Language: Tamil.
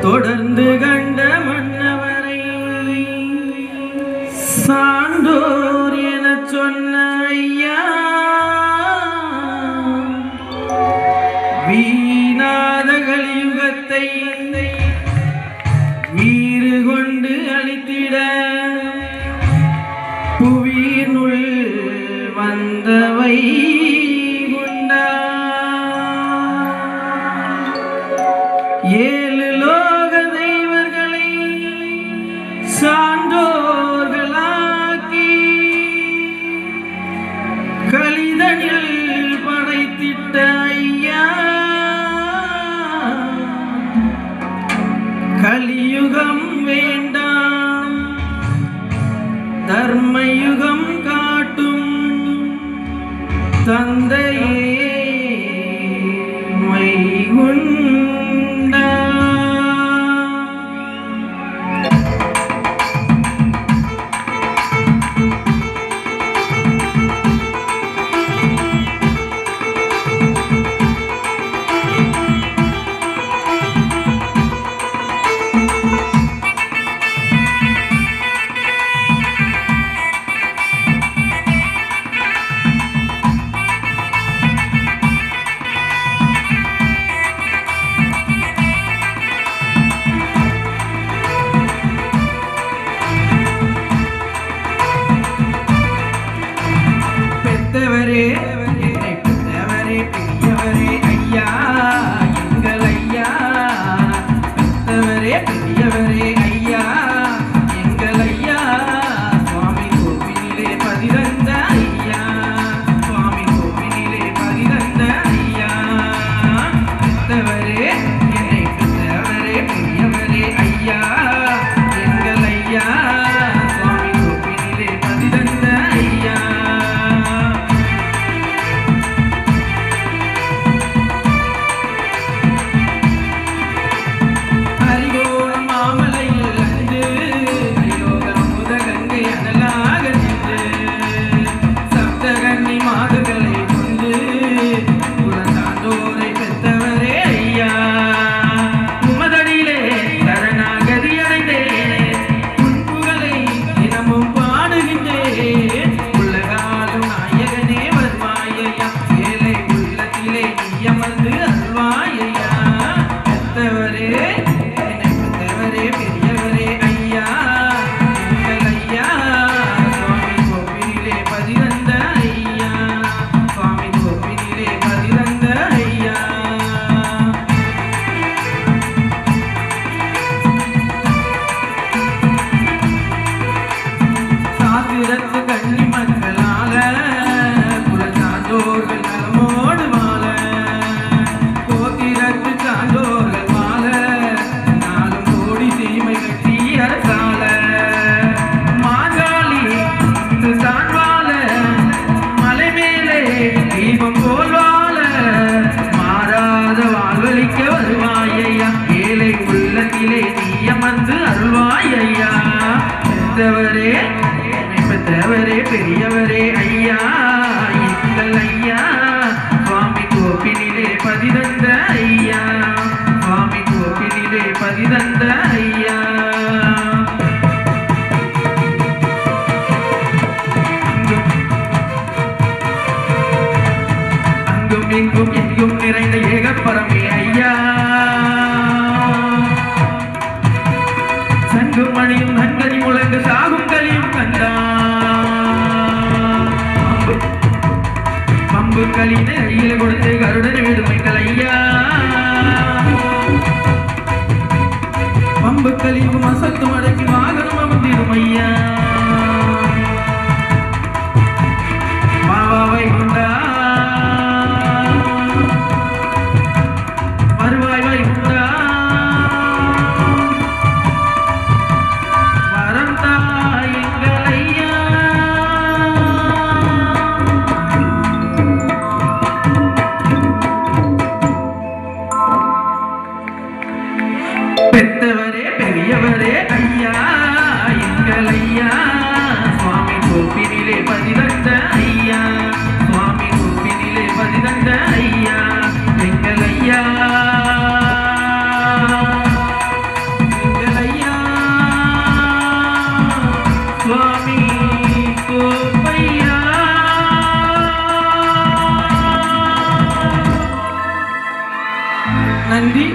தொடர்ந்து கண்ட மன்னவரை சான்றோர் என சொன்ன ஐயா வீணாத கலியுகத்தை வீறு கொண்டு அழித்திட புவியினுள் வந்தவை உண்டா ஏழு லோக தெய்வர்களை சான்றோர்களாக்கி கலிதனில் படைத்திட்ட ஐயா கலியுகம் வேண்டாம் தர்மயுகம் காட்டும் தந்தையே வைகுண்டா. பெத்தவரே என்னை பெத்தவரே பெரியவரே ஐயா எங்கள் ஐயா பெத்தவரே பெரியவரே ஐயா எங்கள் ஐயா சுவாமி கோவிலிலே பதிதந்த ஐயா சுவாமி கோவிலிலே பதிதந்த ஐயா பெத்தவரே என்னை பெத்தவரே பெரியவரே ஐயா எங்கள் ஐயா சுவாமி கோவிலிலே பதிதந்த ஐயா மாதுகளை கொண்டு புறந்தாண்டோரை பெற்றவரே ஐயா நன்றி.